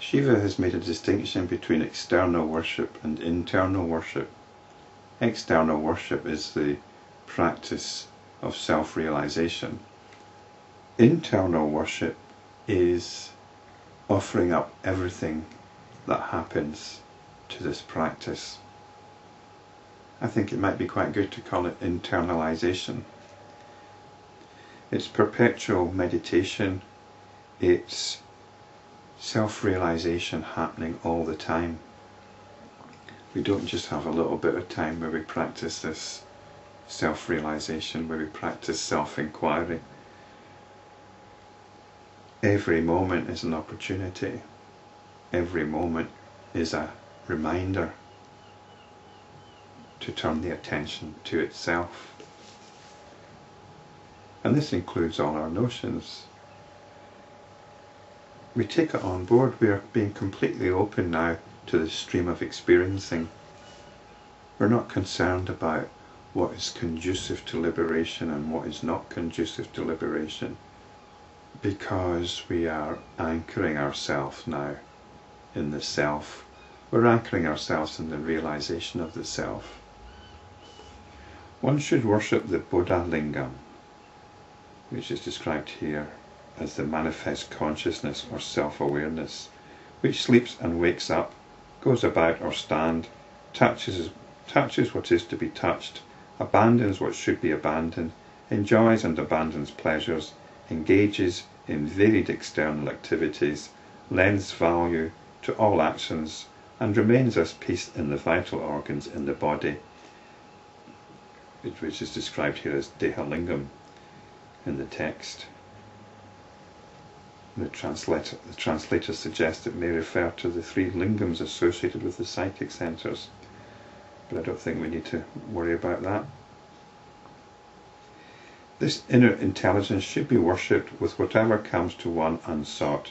Shiva has made a distinction between external worship and internal worship. External worship is the practice of self-realization. Internal worship is offering up everything that happens to this practice. I think it might be quite good to call it internalization. It's perpetual meditation, it's self-realization happening all the time. We don't just have a little bit of time where we practice this self-realization, where we practice self-inquiry. Every moment is an opportunity. Every moment is a reminder to turn the attention to itself. And this includes all our notions. We take it on board. We are being completely open now to the stream of experiencing. We're not concerned about what is conducive to liberation and what is not conducive to liberation, because we are anchoring ourselves now in the self. We're anchoring ourselves in the realization of the self. One should worship the bodha-lingam, which is described here as the manifest consciousness or self-awareness, which sleeps and wakes up, goes about or stand, touches what is to be touched, abandons what should be abandoned, enjoys and abandons pleasures, engages in varied external activities, lends value to all actions, and remains as peace in the vital organs in the body, which is described here as Deha-lingam in the text. The translator suggests it may refer to the 3 lingams associated with the psychic centres, but I don't think we need to worry about that. This inner intelligence should be worshipped with whatever comes to one unsought,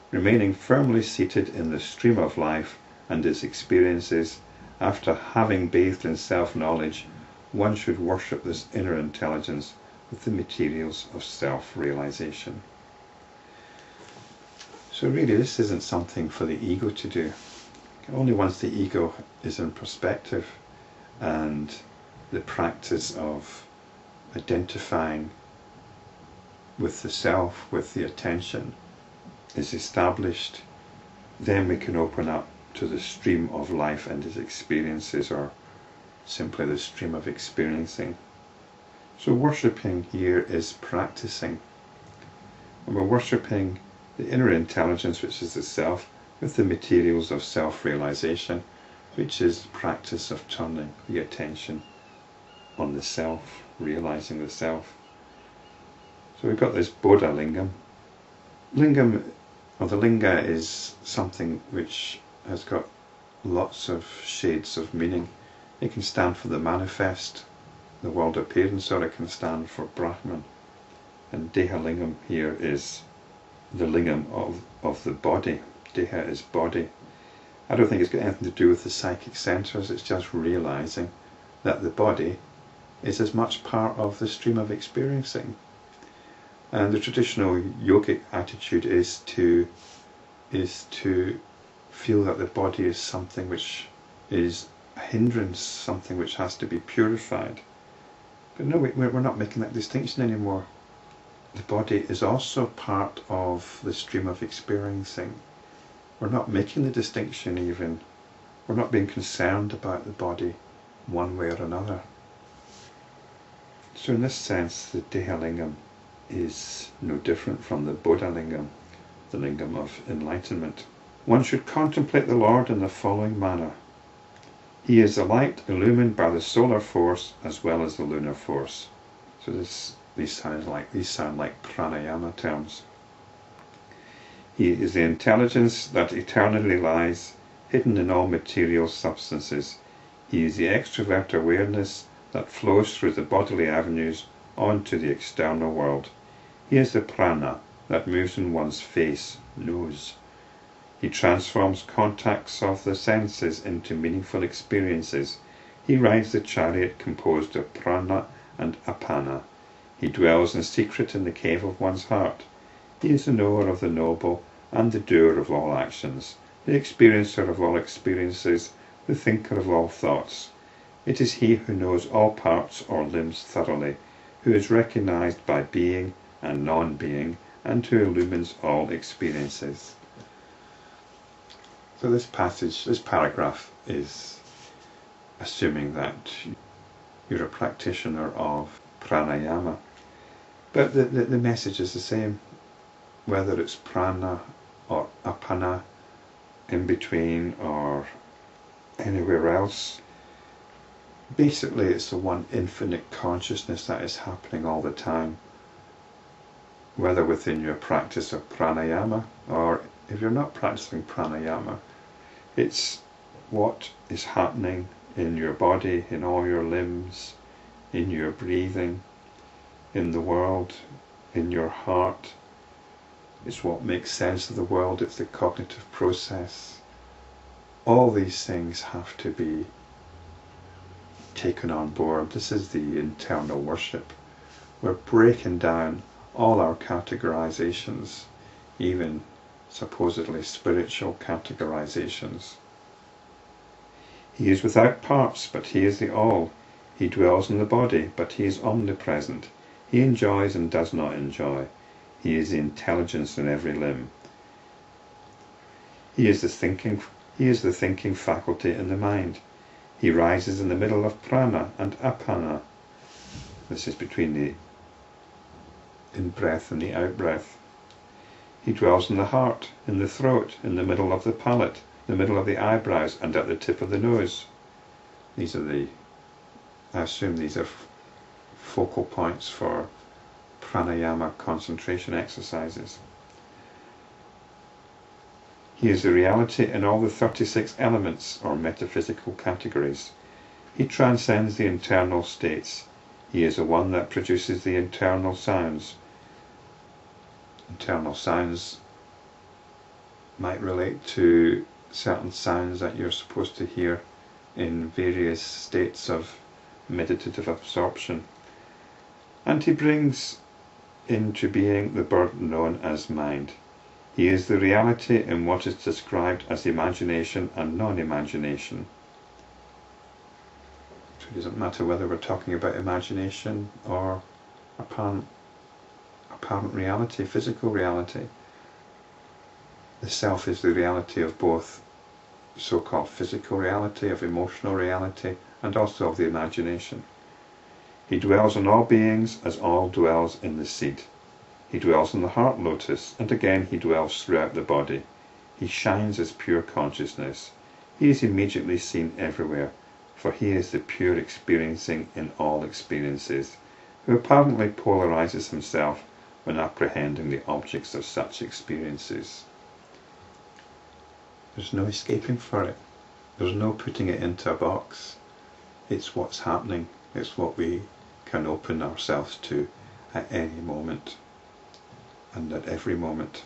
remaining firmly seated in the stream of life and its experiences. After having bathed in self-knowledge, one should worship this inner intelligence with the materials of self-realization. So really this isn't something for the ego to do. Only once the ego is in perspective and the practice of identifying with the self, with the attention, is established, then we can open up to the stream of life and its experiences, or simply the stream of experiencing. So worshipping here is practicing. And we're worshipping the inner intelligence, which is the self, with the materials of self-realization, which is the practice of turning the attention on the self, realizing the self. So we've got this bodha-lingam. Lingam, or the linga, is something which has got lots of shades of meaning. It can stand for the manifest, the world appearance, or it can stand for Brahman. And Deha-lingam here is the lingam of the body. Deha is body. I don't think it's got anything to do with the psychic centres, it's just realising that the body is as much part of the stream of experiencing. And the traditional yogic attitude is to feel that the body is something which is a hindrance, something which has to be purified. But no, we're not making that distinction anymore. The body is also part of the stream of experiencing. We're not making the distinction even. We're not being concerned about the body one way or another. So in this sense, the Deha-lingam is no different from the bodha-lingam, the lingam of enlightenment. One should contemplate the Lord in the following manner. He is the light illumined by the solar force as well as the lunar force. So these sound like pranayama terms. He is the intelligence that eternally lies, hidden in all material substances. He is the extrovert awareness that flows through the bodily avenues onto the external world. He is the prana that moves in one's face, nose. He transforms contacts of the senses into meaningful experiences. He rides the chariot composed of prana and apana. He dwells in secret in the cave of one's heart. He is the knower of the noble and the doer of all actions, the experiencer of all experiences, the thinker of all thoughts. It is he who knows all parts or limbs thoroughly, who is recognized by being and non-being, and who illumines all experiences. So this passage, this paragraph, is assuming that you're a practitioner of pranayama. But the message is the same, whether it's prana or apana, in between or anywhere else. Basically, it's the one infinite consciousness that is happening all the time, whether within your practice of pranayama or if you're not practicing pranayama. It's what is happening in your body, in all your limbs, in your breathing, in the world, in your heart. It's what makes sense of the world, it's the cognitive process. All these things have to be taken on board. This is the internal worship. We're breaking down all our categorizations, even supposedly spiritual categorizations. He is without parts, but he is the all. He dwells in the body, but he is omnipresent. He enjoys and does not enjoy. He is the intelligence in every limb. He is the thinking faculty in the mind. He rises in the middle of prana and apana. This is between the in-breath and the out-breath. He dwells in the heart, in the throat, in the middle of the palate, the middle of the eyebrows, and at the tip of the nose. These are I assume these are focal points for pranayama concentration exercises. He is the reality in all the 36 elements or metaphysical categories. He transcends the internal states. He is the one that produces the internal sounds. Internal sounds might relate to certain sounds that you're supposed to hear in various states of meditative absorption. And he brings into being the bird known as mind. He is the reality in what is described as imagination and non-imagination. So it doesn't matter whether we're talking about imagination or apparent reality, physical reality. The self is the reality of both so-called physical reality, of emotional reality, and also of the imagination. He dwells in all beings as all dwells in the seed. He dwells in the heart lotus, and again he dwells throughout the body. He shines as pure consciousness. He is immediately seen everywhere, for he is the pure experiencing in all experiences, who apparently polarizes himself when apprehending the objects of such experiences. There's no escaping for it. There's no putting it into a box. It's what's happening. It's what we can open ourselves to at any moment and at every moment.